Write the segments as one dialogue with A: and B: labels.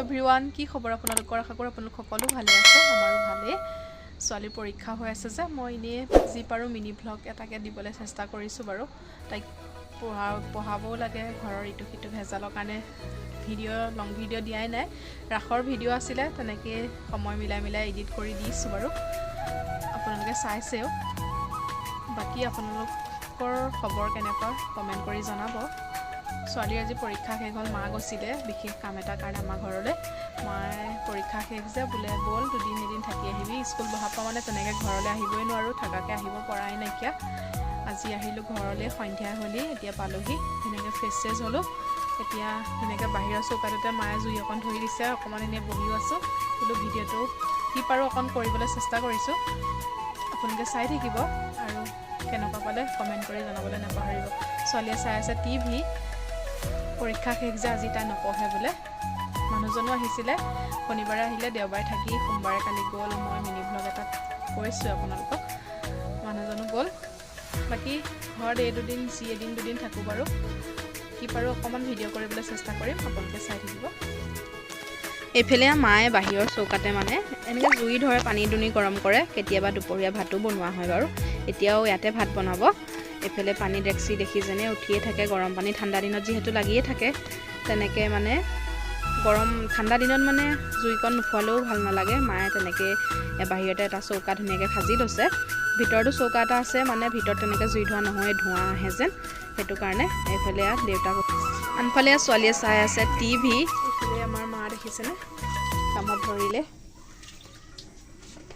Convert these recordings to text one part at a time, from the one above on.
A: Everyone কি খবৰ আপোনালোকৰ আশা কৰোঁ আপোনালোক সকলো ভালে আছে আমাৰো ভালে ছোৱালীৰ পৰীক্ষা হৈ আছে যে মই ইনে যি পাৰো মিনি ব্লগ এটাকে দিবলৈ চেষ্টা কৰিছোঁ বাৰু তাইক পঢ়াবও লাগে ঘৰৰ ইটো সিটো ভেজালৰ কাৰণে লং ভিডিঅ' দিয়াই নাই ৰাখৰ ভিডিঅ' আছিলে তেনেকৈ সময় মিলাই এডিট কৰি দিছোঁ বাৰু আপোনালোকে চাইছেও বাকী আপোনালোকৰ খবৰ কেনেকুৱা কমেণ্ট কৰি জনাব ছোৱালীৰ আজি পৰীক্ষা শেষ হ'ল মা গৈছিলে বিশেষ কাম এটাৰ কাৰণে আমাৰ ঘৰলৈ মায়ে পৰীক্ষা শেষ যে বোলে ব'ল দুদিন এদিন থাকি আহিবি স্কুল বহাৰ পৰা মানে তেনেকৈ ঘৰলৈ আহিবই নোৱাৰোঁ থকাকৈ আহিব পৰাই নাইকিয়া আজি আহিলোঁ ঘৰলৈ সন্ধিয়া হ'লেই এতিয়া পালোহি ধুনীয়াকৈ ফ্ৰেছ চেছ হ'লোঁ এতিয়া ধুনীয়াকৈ বাহিৰৰ চৌকাটোতে মায়ে জুই অকণ ধৰি দিছে অকণমান এনেই বহিও আছোঁ বোলো ভিডিঅ'টো কি পাৰোঁ অকণ কৰিবলৈ চেষ্টা কৰিছোঁ আপোনালোকে চাই থাকিব আৰু কেনেকুৱা পালে কমেণ্ট কৰি জনাবলৈ নাপাহৰিব ছোৱালীয়ে চাই আছে টিভি পৰীক্ষা শেষ যে আজি তাই নপঢ়ে বোলে মানুহজনো আহিছিলে শনিবাৰে আহিলে দেওবাৰে থাকি সোমবাৰে কালি গ'ল মই মিনি ব্লগ এটাত কৈছোঁ আপোনালোকক মানুহজনো গ'ল বাকী ঘৰত এদিন দুদিন থাকোঁ বাৰু কি পাৰোঁ অকণমান ভিডিঅ' কৰিবলৈ চেষ্টা কৰিম আপোনালোকে চাই থাকিব এইফালে মায়ে বাহিৰৰ চৌকাতে মানে এনেকৈ জুই ধৰে পানী দুনি গৰম কৰে কেতিয়াবা দুপৰীয়া ভাতো বনোৱা হয় বাৰু এতিয়াও ইয়াতে ভাত বনাব এইফালে পানী ডেক্সি দেখি যেনে উঠিয়ে থাকে গৰম পানী ঠাণ্ডা দিনত যিহেতু লাগিয়ে থাকে তেনেকৈ মানে ঠাণ্ডা দিনত মানে জুইকণ নোখোৱালেও ভাল নালাগে মায়ে তেনেকৈ বাহিৰতে এটা চৌকা ধুনীয়াকৈ সাজি লৈছে ভিতৰতো চৌকা এটা আছে মানে ভিতৰত তেনেকৈ জুই ধোৱা নহয় ধোঁৱা আহে যেন সেইটো কাৰণে এইফালে দেউতাক আনফালে ছোৱালীয়ে চাই আছে টিভি এইফালে আমাৰ মা দেখিছেনে কামত ধৰিলে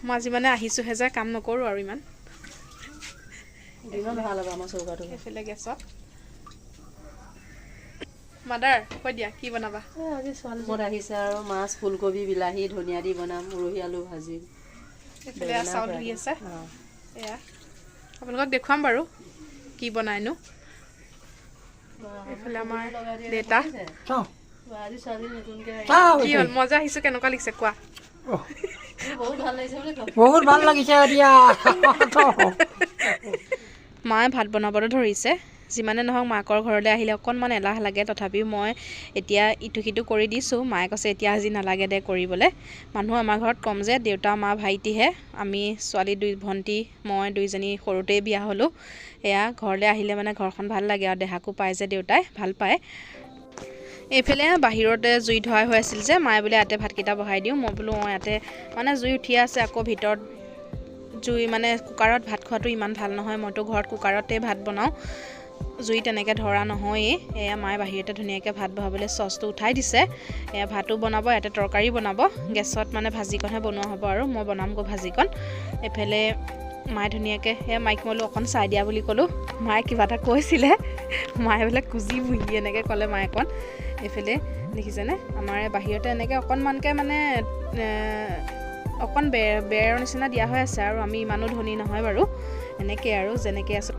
A: মই আজি মানে আহিছোঁহে যে কাম নকৰোঁ আৰু ইমান
B: ভাল হ'ব আমাৰ চৌকাটো
A: এইফালে গেছত মাদাৰ কৈ দিয়া কি বনাবা
B: আজি ছোৱালীজনী আহিছে আৰু মাছ ফুলকবি বিলাহী ধনিয়া দি বনাম উৰহি আলু ভাজি
A: এইফালে চাউল ধুই আছে এয়া আপোনালোকক দেখুৱাম বাৰু কি বনাইনো এইফালে আমাৰ দেউতা কি হ'ল মই যে আহিছোঁ কেনেকুৱা লাগিছে কোৱা
B: বহুত ভাল লাগিছে এতিয়া
A: মায়ে ভাত বনাবলৈ ধৰিছে যিমানে নহওক মাকৰ ঘৰলৈ আহিলে অকণমান এলাহ লাগে তথাপিও মই এতিয়া ইটো সিটো কৰি দিছোঁ মায়ে কৈছে এতিয়া আজি নালাগে দে কৰিবলৈ মানুহ আমাৰ ঘৰত কম যে দেউতা মা ভাইটিহে আমি ছোৱালী ভণ্টি মই দুইজনী সৰুতেই বিয়া হ'লোঁ এয়া ঘৰলৈ আহিলে মানে ঘৰখন ভাল লাগে আৰু দেহাকো পায় যে দেউতাই ভাল পায় এইফালে বাহিৰতে জুই ধৰাই হৈ আছিল যে মায়ে বোলে ইয়াতে ভাতকেইটা বহাই দিওঁ মই বোলো ইয়াতে মানে জুই উঠিয়ে আছে আকৌ ভিতৰত জুই মানে কুকাৰত ভাত খোৱাটো ইমান ভাল নহয় মইতো ঘৰত কুকাৰতে ভাত বনাওঁ জুই তেনেকৈ ধৰা নহয়েই এয়া মায়ে বাহিৰতে ধুনীয়াকৈ ভাত বহাবলৈ চচটো উঠাই দিছে এয়া ভাতো বনাব ইয়াতে তৰকাৰী বনাব গেছত মানে ভাজিকণহে বনোৱা হ'ব আৰু মই বনামগৈ ভাজিকণ এইফালে মায়ে ধুনীয়াকৈ এয়া মাইক মইলো অকণ চাই দিয়া বুলি ক'লোঁ মায়ে কিবা এটা কৈছিলে মায়ে বোলে কুজি বুহি এনেকৈ ক'লে মায়ে অকণ এইফালে দেখিছেনে আমাৰ বাহিৰতে এনেকৈ অকণমানকৈ মানে অকণ বেৰৰ নিচিনা দিয়া হৈ আছে আৰু আমি ইমানো ধনী নহয় বাৰু এনেকৈ আৰু যেনেকৈ আছোঁ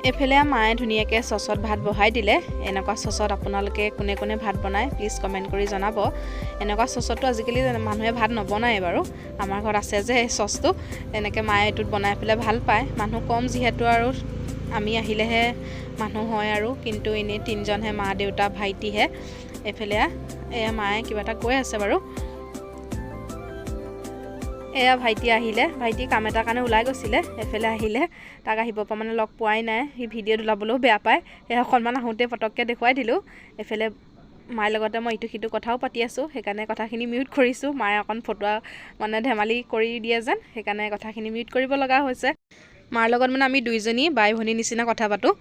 A: এইফালে মায়ে ধুনীয়াকৈ চচত ভাত বহাই দিলে এনেকুৱা চচত আপোনালোকে কোনে কোনে ভাত বনায় প্লিজ কমেণ্ট কৰি জনাব এনেকুৱা চচতটো আজিকালি মানুহে ভাত নবনায় বাৰু আমাৰ ঘৰত আছে যে এই চচটো এনেকৈ মায়ে এইটোত বনাই পেলাই ভাল পায় মানুহ কম যিহেতু আৰু আমি আহিলেহে মানুহ হয় আৰু কিন্তু এনেই তিনিজনহে মা দেউতা ভাইটিহে এইফালে এয়া মায়ে কিবা এটা কৈ আছে বাৰু এয়া ভাইটি আহিলে ভাইটি কাম এটাৰ কাৰণে ওলাই গৈছিলে এফালে আহিলে তাক আহিব পৰা মানে লগ পোৱাই নাই সি ভিডিঅ'ত ওলাবলৈও বেয়া পায় এই অকণমান আহোঁতে পটককৈ দেখুৱাই দিলোঁ এইফালে মাৰ লগতে মই ইটো সিটো কথাও পাতি আছোঁ সেইকাৰণে কথাখিনি মিউট কৰিছোঁ মায়ে অকণ ফটোৱা মানে ধেমালি কৰি দিয়ে যেন সেইকাৰণে কথাখিনি মিউট কৰিব লগা হৈছে মাৰ লগত মানে আমি দুইজনী বাই ভনীৰ নিচিনা কথা পাতোঁ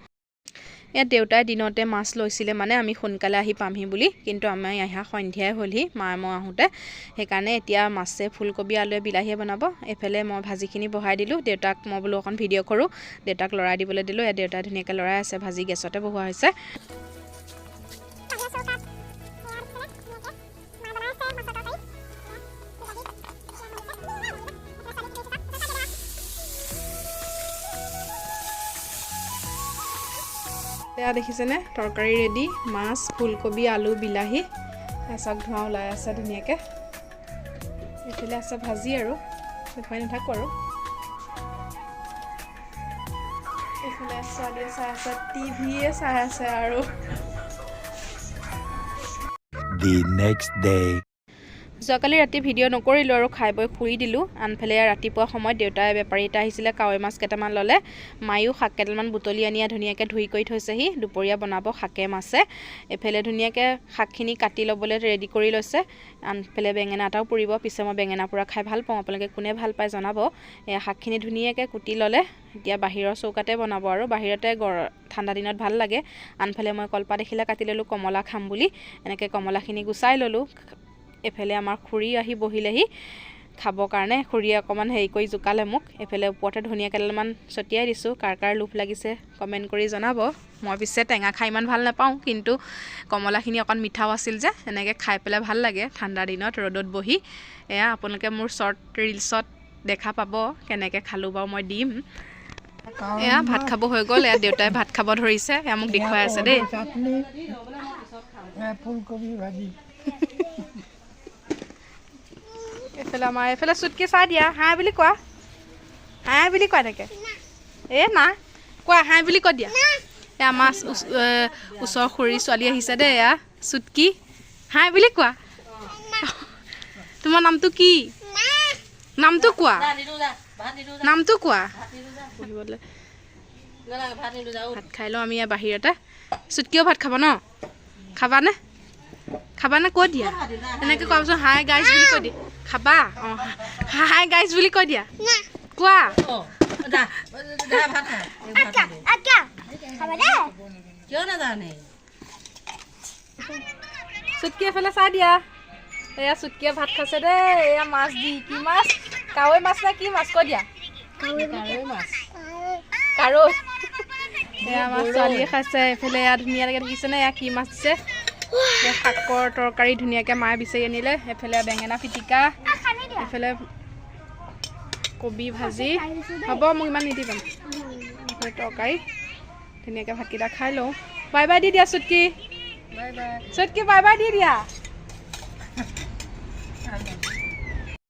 A: ইয়াত দেউতাই দিনতে মাছ লৈছিলে মানে আমি সোনকালে আহি পামহি বুলি কিন্তু আমি অহা সন্ধিয়াই হ'লহি মায়ে মই আহোঁতে সেইকাৰণে এতিয়া মাছে ফুলকবি আলুৱে বিলাহীয়ে বনাব এইফালে মই ভাজিখিনি বহাই দিলোঁ দেউতাক মই বোলো অকণ ভিডিঅ' কৰোঁ দেউতাক লৰাই দিবলৈ দিলোঁ ইয়াত দেউতাই ধুনীয়াকৈ লৰাই আছে ভাজি গেছতে বহোৱা হৈছে এয়া দেখিছেনে তৰকাৰী ৰেডি মাছ ফুলকবি আলু বিলাহী এচক ধোঁৱা ওলাই আছে ধুনীয়াকৈ এইফালে আছে ভাজি আৰু দেখুৱাই নাথাকোঁ আৰু এইফালে ছোৱালীয়ে চাই আছে টিভিয়ে চাই আছে আৰু
C: The next day
A: যোৱাকালি ৰাতি ভিডিঅ' নকৰিলোঁ আৰু খাই বৈ শুই দিলোঁ। আনফালে ৰাতিপুৱা সময়ত দেউতাই বেপাৰী এটা আহিছিলে, কাৱৈ মাছ কেইটামান ল'লে। মায়ো শাক কেইডালমান বুটলি আনি ধুনীয়াকৈ ধুই কৰি থৈছেহি, দুপৰীয়া বনাব শাকে মাছে। এফালে ধুনীয়াকৈ শাকখিনি কাটি ল'বলৈ ৰেডি কৰি লৈছে। আনফালে বেঙেনা এটাও পুৰিব। পিছে মই বেঙেনা পোৰা খাই ভাল পাওঁ, আপোনালোকে কোনে ভাল পায় জনাব। শাকখিনি ধুনীয়াকৈ কুটি ল'লে। এতিয়া বাহিৰৰ চৌকাতে বনাব আৰু বাহিৰতে ঠাণ্ডা দিনত ভাল লাগে। আনফালে মই কলপাত দেখিলে কাটি ল'লোঁ কমলা খাম বুলি। এনেকৈ কমলাখিনি গুচাই ল'লোঁ। এফালে আমাৰ খুৰী আহি বহিলেহি খাবৰ কাৰণে। খুৰীয়ে অকণমান হেৰি কৰি জোকালে মোক। এফালে ওপৰতে ধনিয়া কেইডালমান ছটিয়াই দিছোঁ। কাৰ লোভ লাগিছে কমেণ্ট কৰি জনাব। মই পিছে টেঙা খাই ইমান ভাল নাপাওঁ, কিন্তু কমলাখিনি অকণ মিঠাও আছিল যে, এনেকৈ খাই পেলাই ভাল লাগে ঠাণ্ডা দিনত ৰ'দত বহি। এয়া আপোনালোকে মোৰ শ্বৰ্ট ৰিলছত দেখা পাব কেনেকৈ খালোঁ বাৰু, মই দিম। এয়া ভাত খাব হৈ গ'ল। এয়া দেউতাই ভাত খাব ধৰিছে। এয়া মোক দেখুৱাই আছে দেই।
C: ফুলকবি ভাজি
A: এইফালে চুটকি চাই দিয়া। হাই বুলি কোৱা, হাই বুলি কোৱা এনেকৈ। না কোৱা, হাই বুলি কৈ দিয়া। এয়া আমাৰ ওচৰৰ খুৰী ছোৱালী আহিছে দেই। এয়া চুটকি, হাই বুলি কোৱা। তোমাৰ নামটো কি? নামটো কোৱা, নামটো কোৱা। ভাত খাই লওঁ আমি ইয়াৰ বাহিৰতে। চুটকিও ভাত খাব ন? খাবানে? খাবানে কৈ দিয়া। এনেকৈ কোৱাৰ পিছত হাই গাইজ বুলি কৈ দিয়া। খাবা? অঁ, হাই গাইজ বুলি কৈ দিয়া। কোৱা। চুটকি এফালে চাই দিয়া। এয়া চুটকিয়ে ভাত খাইছে দেই। এয়া মাছ দি, কি মাছ? কাৱৈ মাছ নে কি মাছ? কৈ দিয়া। কাৱৈ মাছ, কাৰৈ। এয়া আমাৰ ছোৱালীয়ে খাইছে। এইফালে এয়া ধুনীয়াকৈ দেখিছেনে, এয়া কি মাছ দিছে। শাকৰ তৰকাৰী ধুনীয়াকৈ মায়ে বিচাৰি আনিলে। এফালে বেঙেনা পিটিকা, এফালে কবি ভাজি। হ'ব, মোক ইমান নিদিবা। তৰকাৰী ধুনীয়াকৈ ভাতকেইটা খাই লওঁ। বাই বাই দি দিয়া চুটকি। চুটকি বাই বাই দি দিয়া।